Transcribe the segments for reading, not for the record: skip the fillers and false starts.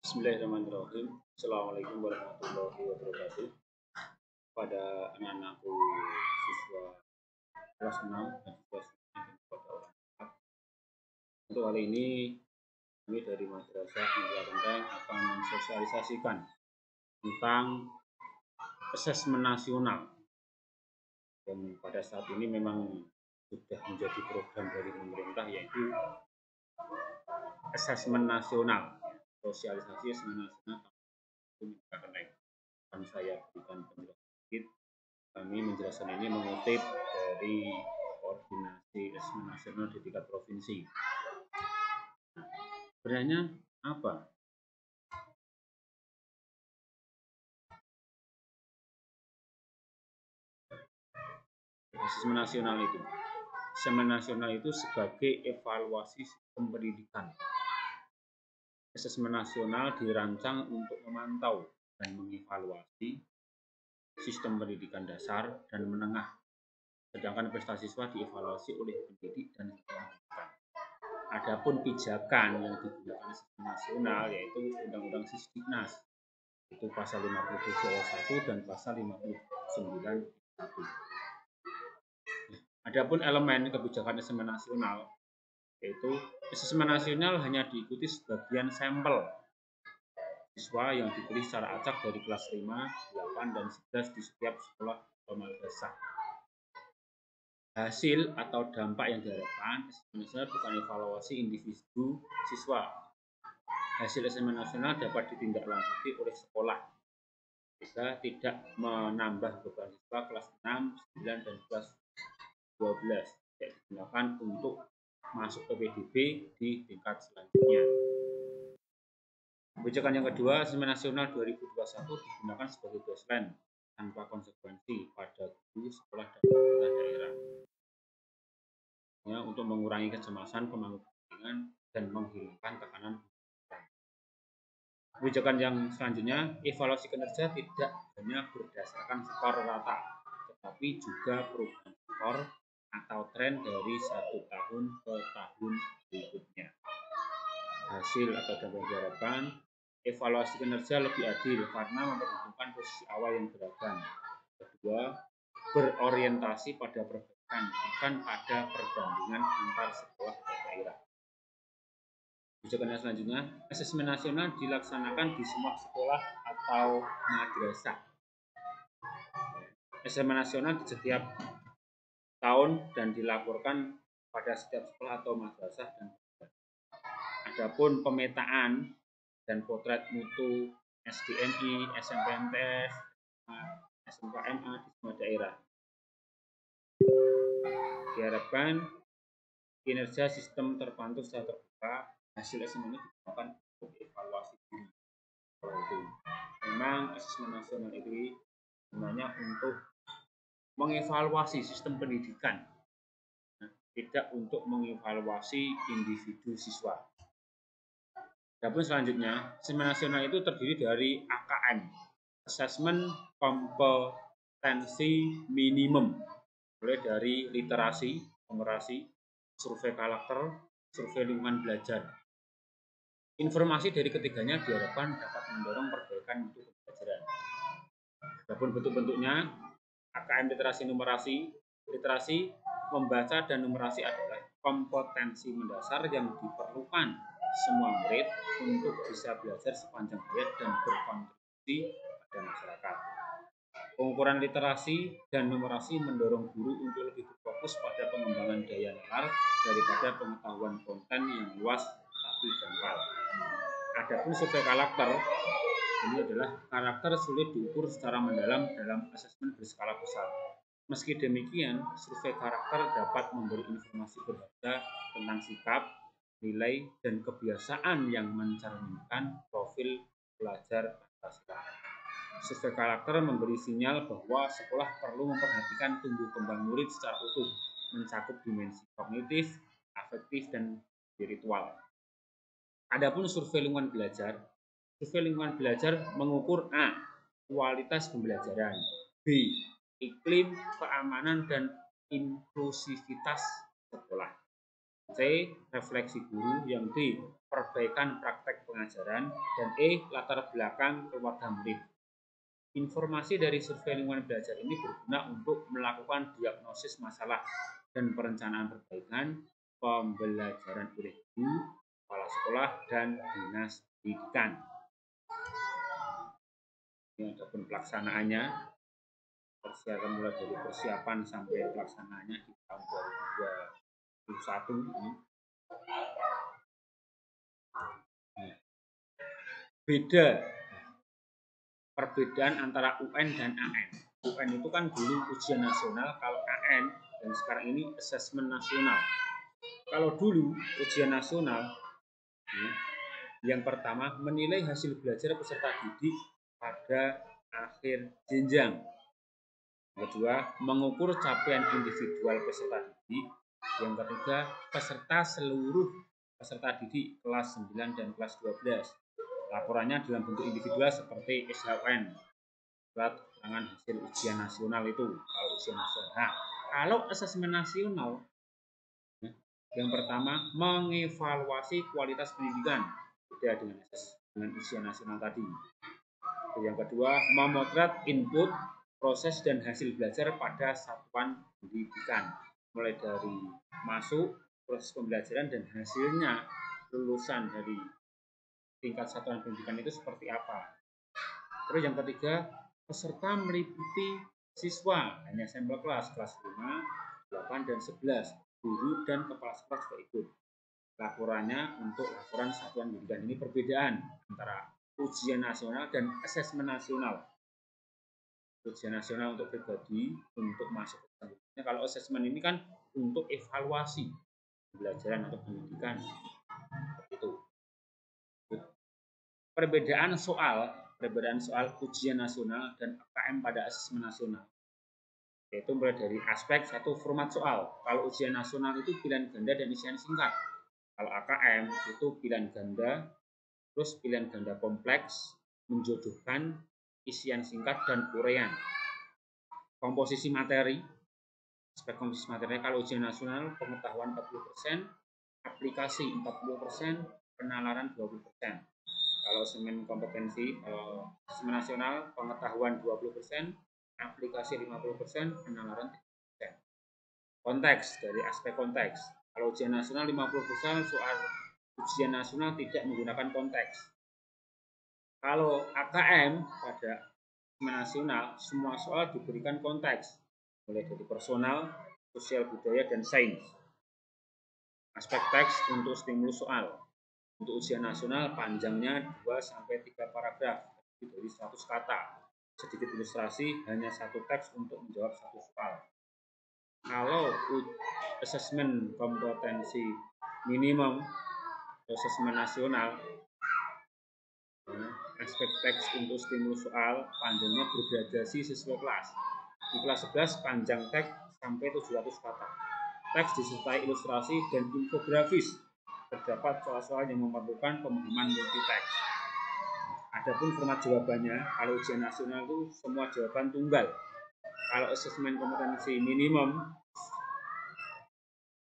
Bismillahirrahmanirrahim. Assalamualaikum warahmatullahi wabarakatuh. Pada anak-anakku siswa kelas 6 dan siswa kepada orang tua. Untuk kali ini kami dari Madrasah Mulia Genteng akan mensosialisasikan tentang asesmen nasional. Dan pada saat ini memang sudah menjadi program dari pemerintah, yaitu asesmen nasional, sosialisasi asesmen nasional akan saya berikan penjelasan sedikit. Kami menjelaskan ini mengutip dari koordinasi asesmen nasional di tingkat provinsi. Sebenarnya apa asesmen nasional itu? Asesmen nasional itu sebagai evaluasi sistem pendidikan. Asesmen nasional dirancang untuk memantau dan mengevaluasi sistem pendidikan dasar dan menengah, sedangkan prestasi siswa dievaluasi oleh pendidik dan pendidikan. Adapun pijakan yang digunakan asesmen nasional yaitu Undang-Undang Sisdiknas, itu pasal 57 ayat 1 dan pasal 59 ayat 1. Adapun elemen kebijakan asesmen nasional yaitu asesmen nasional hanya diikuti sebagian sampel siswa yang dipilih secara acak dari kelas 5, 8, dan 11 di setiap sekolah atau madrasah. Hasil atau dampak yang diharapkan asesmen nasional bukan evaluasi individu siswa. Hasil asesmen nasional dapat ditindaklanjuti oleh sekolah jika tidak menambah beban siswa kelas 6, 9, dan kelas 12 yang digunakan untuk masuk ke PDB di tingkat selanjutnya. Kebijakan yang kedua, asesmen nasional 2021 digunakan sebagai baseline tanpa konsekuensi pada guru sekolah dan pemerintah daerah, ya, untuk mengurangi kecemasan, pemangku kepentingan, dan menghilangkan tekanan. Kebijakan yang selanjutnya, evaluasi kinerja tidak hanya berdasarkan skor rata, tetapi juga perubahan skor atau tren dari satu tahun ke tahun berikutnya. Hasil atau dampak diharapkan, evaluasi kinerja lebih adil karena memperhitungkan posisi awal yang beragam. Kedua, berorientasi pada perbaikan, bukan pada perbandingan antar sekolah dan daerah. Kebijakan yang selanjutnya, asesmen nasional dilaksanakan di semua sekolah atau madrasah. Asesmen nasional di setiap tahun dan dilaporkan pada setiap sekolah atau madrasah dan adapun pemetaan dan potret mutu SDMI, SNPTN, SMKMA di semua daerah. Diharapkan kinerja sistem terpantau secara terbuka. Hasil asesmen ini digunakan untuk evaluasi diri. Memang asesmen nasional ini sebenarnya untuk mengevaluasi sistem pendidikan, tidak untuk mengevaluasi individu siswa. Adapun selanjutnya, asesmen nasional itu terdiri dari AKM, Asesmen Kompetensi Minimum, mulai dari literasi, numerasi, survei karakter, survei lingkungan belajar. Informasi dari ketiganya diharapkan dapat mendorong perbaikan mutu pembelajaran. Adapun bentuk-bentuknya, AKM literasi numerasi. Literasi membaca dan numerasi adalah kompetensi mendasar yang diperlukan semua murid untuk bisa belajar sepanjang hayat dan berkontribusi pada masyarakat. Pengukuran literasi dan numerasi mendorong guru untuk lebih berfokus pada pengembangan daya nalar daripada pengetahuan konten yang luas tapi dangkal. Adapun survei karakter, ini adalah karakter sulit diukur secara mendalam dalam asesmen berskala besar. Meski demikian, survei karakter dapat memberi informasi berharga tentang sikap, nilai, dan kebiasaan yang mencerminkan profil pelajar Pancasila. Survei karakter memberi sinyal bahwa sekolah perlu memperhatikan tumbuh kembang murid secara utuh, mencakup dimensi kognitif, afektif, dan spiritual. Adapun survei lingkungan belajar, mengukur A. Kualitas pembelajaran, B. Iklim, keamanan, dan inklusivitas sekolah, C. Refleksi guru, yang D. Perbaikan praktek pengajaran, dan E. latar belakang keluarga murid. Informasi dari survei lingkungan belajar ini berguna untuk melakukan diagnosis masalah dan perencanaan perbaikan pembelajaran oleh guru, kepala sekolah, dan dinas pendidikan. Ini adapun pelaksanaannya, persiapan mulai dari persiapan sampai pelaksanaannya di tahun 2021 ini. Perbedaan antara UN dan AN. UN itu kan dulu ujian nasional, kalau AN dan sekarang ini asesmen nasional. Kalau dulu ujian nasional, yang pertama menilai hasil belajar peserta didik pada akhir jenjang. Yang kedua, mengukur capaian individual peserta didik. Yang ketiga, seluruh peserta didik kelas 9 dan kelas 12. Laporannya dalam bentuk individual seperti SHUN, surat keterangan hasil ujian nasional itu. Kalau ujian nasional, kalau asesmen nasional, yang pertama mengevaluasi kualitas pendidikan, beda dengan ujian nasional tadi. Yang kedua, memotret input, proses dan hasil belajar pada satuan pendidikan, mulai dari masuk, proses pembelajaran dan hasilnya lulusan dari tingkat satuan pendidikan itu seperti apa. Terus yang ketiga, peserta meliputi siswa, hanya sampel kelas 5, 8, dan 11. Guru dan kepala sekolah juga ikut. Laporannya untuk laporan satuan pendidikan ini perbedaan antara ujian nasional dan asesmen nasional. Ujian nasional untuk pribadi, untuk masuk ke pendidikan. Kalau asesmen ini kan untuk evaluasi pembelajaran atau pendidikan. Itu. Perbedaan soal ujian nasional dan AKM pada asesmen nasional, yaitu mulai dari aspek satu format soal. Kalau ujian nasional itu pilihan ganda dan isian singkat. Kalau AKM itu pilihan ganda, terus pilihan ganda kompleks, menjodohkan, isian singkat, dan uraian. Komposisi materi, aspek komposisi materi kalau ujian nasional pengetahuan 40%, aplikasi 40%, penalaran 20%. Kalau asesmen kompetensi, asesmen nasional pengetahuan 20%, aplikasi 50%, penalaran 30%. Konteks, dari aspek konteks. Kalau ujian nasional 50% soal ujian nasional tidak menggunakan konteks. Kalau AKM pada asesmen nasional semua soal diberikan konteks, mulai dari personal, sosial budaya, dan sains. Aspek teks untuk stimulus soal. Untuk ujian nasional panjangnya 2-3 paragraf, dari 100 kata. Sedikit ilustrasi, hanya satu teks untuk menjawab satu soal. Kalau asesmen kompetensi minimum, asesmen nasional, aspek teks untuk stimulus soal panjangnya bergradasi sesuai kelas. Di kelas 11 panjang teks sampai 700 kata. Teks disertai ilustrasi dan infografis. Terdapat soal-soal yang memerlukan pemahaman multiteks. Adapun format jawabannya, kalau ujian nasional itu semua jawaban tunggal. Kalau asesmen kompetensi minimum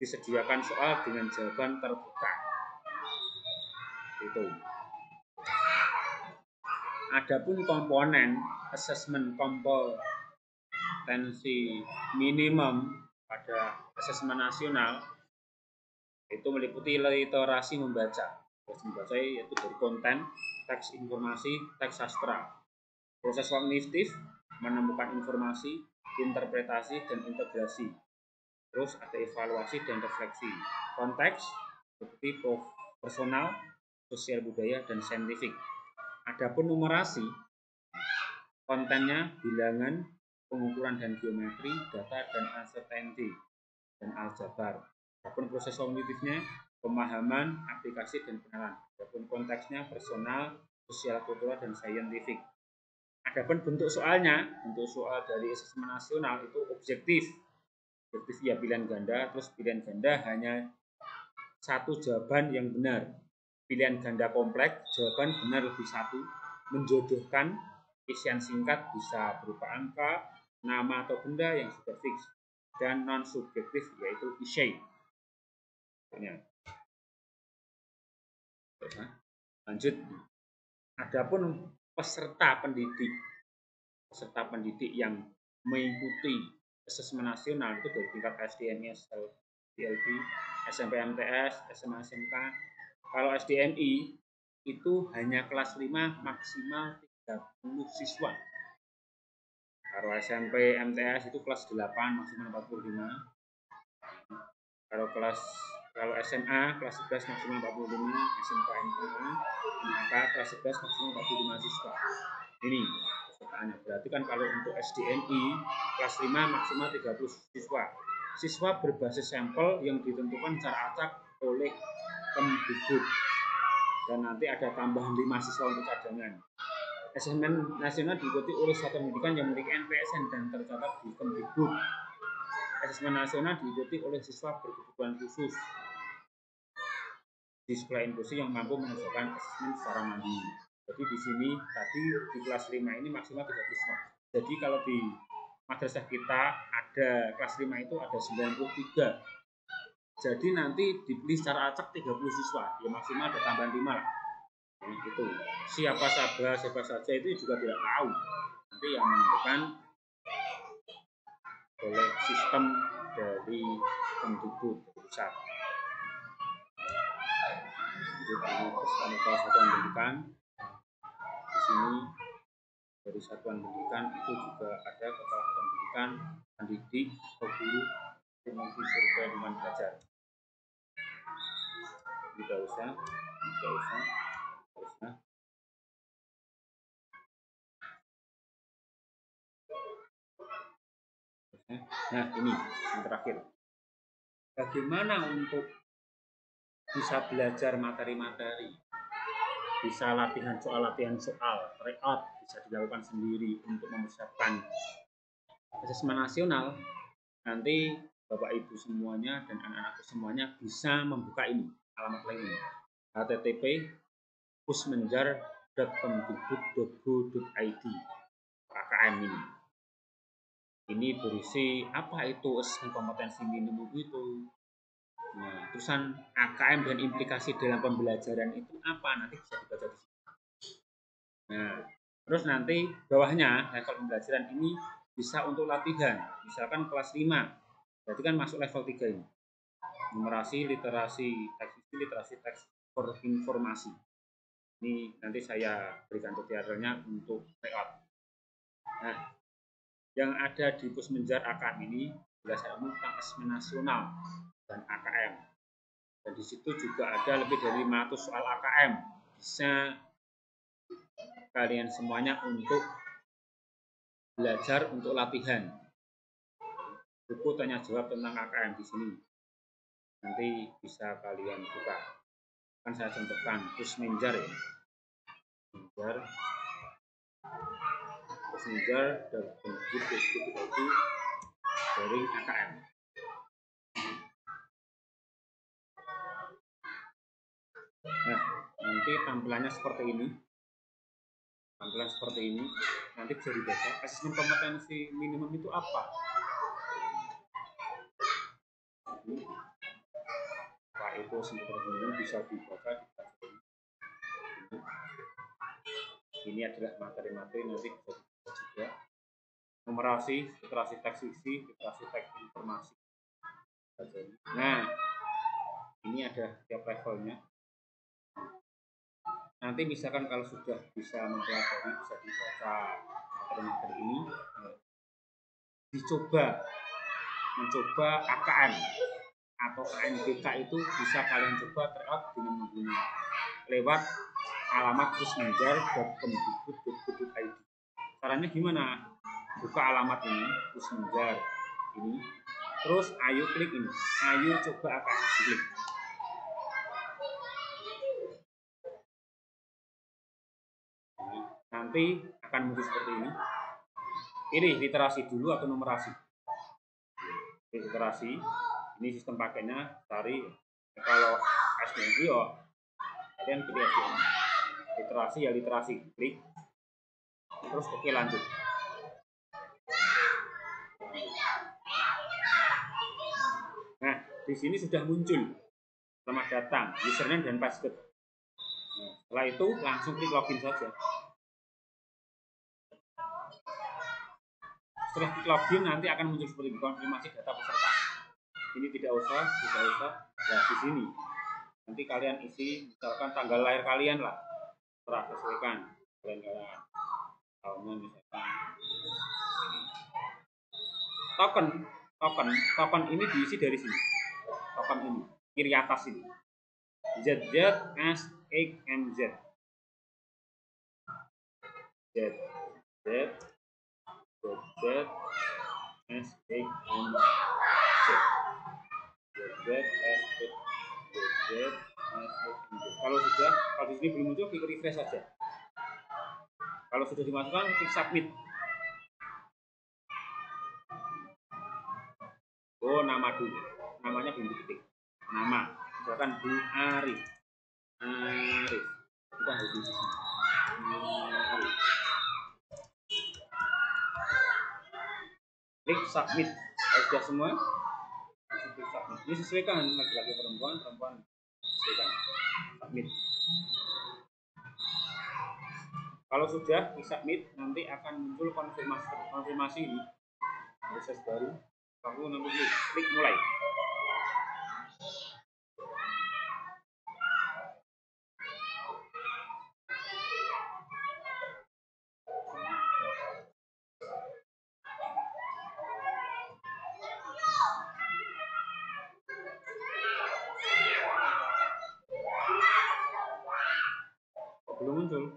disediakan soal dengan jawaban terbuka. Itu. Adapun komponen asesmen kompetensi minimum pada asesmen nasional itu meliputi literasi membaca. Literasi membaca yaitu dari konten, teks informasi, teks sastra. Proses kognitif, menemukan informasi, interpretasi, dan integrasi. Terus ada evaluasi dan refleksi. Konteks, seperti personal, sosial budaya, dan saintifik. Adapun numerasi, kontennya bilangan, pengukuran dan geometri, data dan uncertainty, dan aljabar. Adapun proses kognitifnya, pemahaman, aplikasi, dan pengenalan. Adapun konteksnya personal, sosial kultural, dan saintifik. Adapun bentuk soalnya, bentuk soal dari asesmen nasional itu objektif. Objektif ya pilihan ganda, terus pilihan ganda hanya satu jawaban yang benar. Pilihan ganda kompleks, jawaban benar lebih satu. Menjodohkan, isian singkat bisa berupa angka, nama atau benda yang sudah fix. Dan non subjektif yaitu essay. Lanjut, adapun peserta pendidik yang mengikuti asesmen nasional itu dari tingkat SDMI, SLB, SMP MTS, SMA SMK. Kalau SDMI itu hanya kelas 5 maksimal 30 siswa. Kalau SMP MTS itu kelas 8 maksimal 45. Kalau SMA kelas 11 maksimal 45, SMK MTS kelas 11 maksimal 45 siswa. Ini pesertaannya. Berarti kan kalau untuk SDMI kelas 5 maksimal 30 siswa. Siswa berbasis sampel yang ditentukan secara acak oleh Kemdikbud. Dan nanti ada tambahan 5 siswa untuk cadangan. Asesmen nasional diikuti oleh satuan pendidikan yang memiliki NPSN dan tercatat di Kemdikbud. Asesmen nasional diikuti oleh siswa berkebutuhan khusus di sekolah inklusi yang mampu menyelesaikan asesmen secara mandiri. Jadi di sini tadi di kelas 5 ini maksimal 30 siswa. Jadi kalau di madrasah kita ada kelas 5 itu ada 93. Jadi nanti dipilih secara acak 30 siswa, ya maksimal ada tambahan 5 lah. Itu siapa saja itu juga tidak tahu. Nanti yang menentukan oleh sistem dari Kemdikbud pusat. Jadi kepala satuan pendidikan di sini dari satuan pendidikan itu juga ada kepala satuan pendidikan, pendidik atau guru yang mengikuti survei lingkungan belajar. Tidak usah. Nah ini yang terakhir. Bagaimana untuk bisa belajar materi-materi, bisa latihan soal, tryout bisa dilakukan sendiri untuk mempersiapkan asesmen nasional. Nanti Bapak Ibu semuanya dan anak-anakku semuanya bisa membuka ini alamat link ini http://pusmenjar.kemdikbud.go.id KKM ini berisi apa itu asesmen kompetensi minimum itu. Nah, terusan AKM dan implikasi dalam pembelajaran itu apa, nanti bisa dibaca di sini. Nah, terus nanti bawahnya level pembelajaran ini bisa untuk latihan, misalkan kelas 5, berarti kan masuk level 3 ini. Numerasi, literasi teks informasi. Ini nanti saya berikan tutorialnya untuk tryout. Nah, yang ada di Pusmenjar AKM ini berdasarkan umum tentang asesmen nasional dan AKM. Dan di situ juga ada lebih dari 500 soal AKM. Bisa kalian semuanya untuk belajar untuk latihan. Buku tanya jawab tentang AKM di sini. Nanti bisa kalian buka. Kan saya contohkan Pusmenjar ya. Pusmenjar dan Kemdikbud dari AKM. Nah, nanti tampilannya seperti ini. Nanti bisa dibaca. Asesmen kompetensi minimum itu apa? Pak itu sebenarnya bisa dibaca di ini adalah materi-materi nanti bisa dibaca juga. Numerasi, literasi teks isi, literasi teks informasi. Nah, ini ada tiap levelnya. Nanti misalkan kalau sudah bisa mempelajari, bisa dibaca materi-materi ini, mencoba AKM atau KNBK itu bisa kalian coba tryout dengan menggunakan lewat alamat pusmenjar.kemdikbud.go.id. Caranya gimana? Buka alamat ini, Pusmenjar ini, terus ayo klik ini, ayo coba AKM, klik. Nanti akan muncul seperti ini. Pilih literasi dulu atau numerasi. Literasi, ini sistem pakainya cari kalau SDMI kalian pilih SDMI. Literasi ya literasi, klik. Terus oke lanjut. Nah, di sini sudah muncul. Selamat datang, username dan password. Nah, Setelah itu langsung klik login saja. Setelah klik login nanti akan muncul seperti ini, konfirmasi data peserta. Ini tidak usah. Nah, di sini nanti kalian isi misalkan tanggal lahir kalian lah, terserah sesuaikan kalian tahunnya misalkan ini. Token ini diisi dari sini. Token ini kiri atas ini. ZZSXMZ. Kalau di sini belum muncul, klik refresh saja. Kalau sudah dimasukkan, klik submit. Oh, nama dulu. Namanya belum diketik. Nama, misalkan Bu Arif. Kita harus di sini. Klik submit. Kalau sudah semua, klik submit. Ini sesuaikan laki-laki perempuan sesuaikan. Submit. Kalau sudah klik submit, nanti akan muncul konfirmasi ini. Proses baru. Kamu nanti klik mulai. Belum muncul.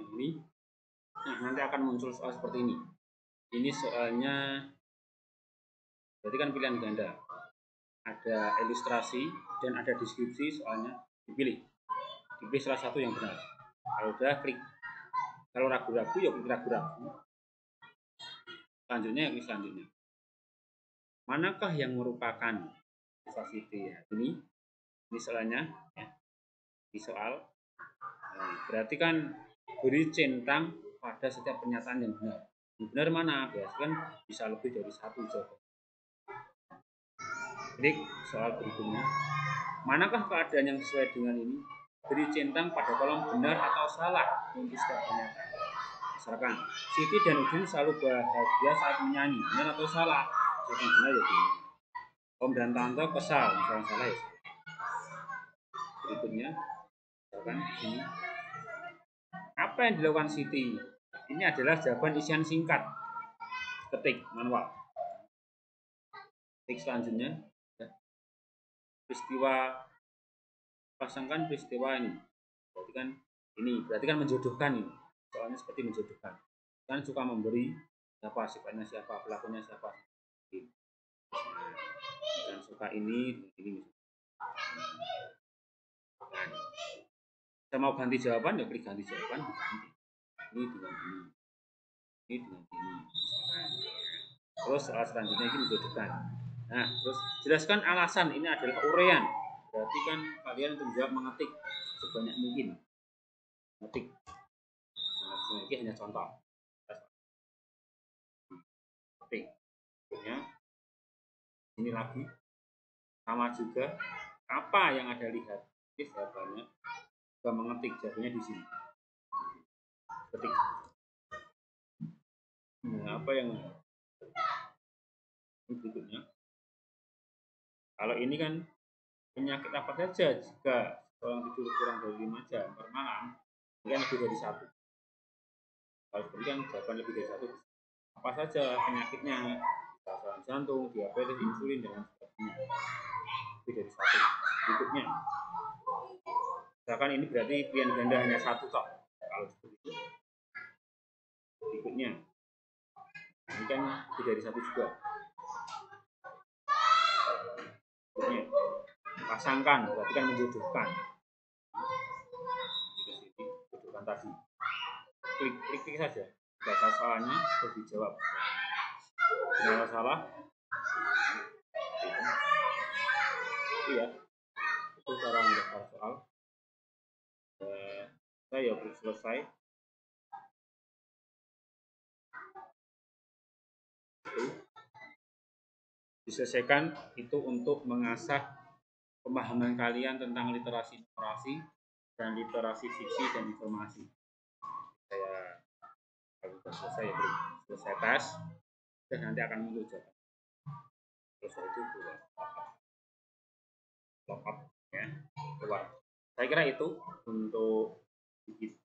Ini nanti akan muncul soal seperti ini. Ini soalnya berarti kan pilihan ganda, ada ilustrasi dan ada deskripsi. Soalnya dipilih salah satu yang benar. Kalau udah klik, kalau ragu-ragu ya klik ragu-ragu. Selanjutnya klik selanjutnya. Manakah yang merupakan sifat ya? Ini soalnya ya. Di soal berarti kan beri centang pada setiap pernyataan yang benar. Yang benar mana? Biasanya kan bisa lebih dari satu jawaban. Klik soal berikutnya. Manakah keadaan yang sesuai dengan ini? Beri centang pada kolom benar atau salah untuk setiap pernyataan. Misalkan Siti dan Udin selalu bahagia saat menyanyi. Benar atau salah? Jika benar ya benar. Om dan Tante kesal. Misalkan salah ya salah. Berikutnya, misalkan ini. Apa yang dilakukan Siti? Ini adalah jawaban isian singkat. Ketik manual. Klik selanjutnya. Peristiwa, pasangkan peristiwa ini. Berarti kan menjodohkan ini. Soalnya seperti menjodohkan. Kan suka memberi, siapa sifatnya siapa, pelakunya siapa. Dan suka ini. Kita mau ganti jawaban ya klik ganti jawaban, ganti. Ini dengan ini. Ini dengan ini. Terus soal selanjutnya ini menjodohkan. Nah, terus jelaskan alasan. Ini adalah uraian. Berarti kan kalian untuk menjawab mengetik sebanyak mungkin. Mengetik. Ini hanya contoh. Ketik. Ini lagi. Sama juga. Apa yang ada lihat? Ini jawabannya. Juga mengetik jawabannya di sini. Ketik. Apa yang berikutnya? Kalau ini kan penyakit apa saja jika orang tidur kurang dari 5 jam per malam, ini kan lebih dari 1. Kalau seperti kan jawaban lebih dari 1. Apa saja penyakitnya? Serangan jantung, diabetes, insulin dan sebagainya. Lebih dari 1. Berikutnya, misalkan ini berarti pilihan ganda hanya 1 toh. Kalau seperti itu. Berikutnya, ini kan lebih dari 1 juga. Berikutnya, pasangkan, berarti kan menjodohkan. Jodohkan tadi. Klik saja. baca soalnya terus dijawab. Kalau salah itu ya, itu cara mendaftar soal. Saya belum selesai. Itu diselesaikan itu untuk mengasah pemahaman kalian tentang literasi narasi dan literasi fiksi dan informasi. Saya kalau sudah selesai ya belum selesai tes dan nanti akan muncul jawaban. Selesai itu lengkap ya keluar. Saya kira itu untuk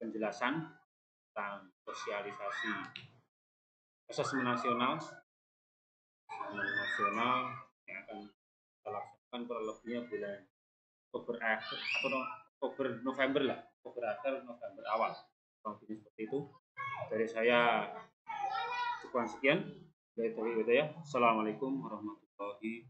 penjelasan tentang sosialisasi asesmen nasional yang akan kita laksanakan kurang lebihnya bulan Oktober akhir atau Oktober November lah, Oktober akhir November awal kurang lebih seperti itu. Dari saya cukup sekian. Dari itu ya. Assalamualaikum warahmatullahi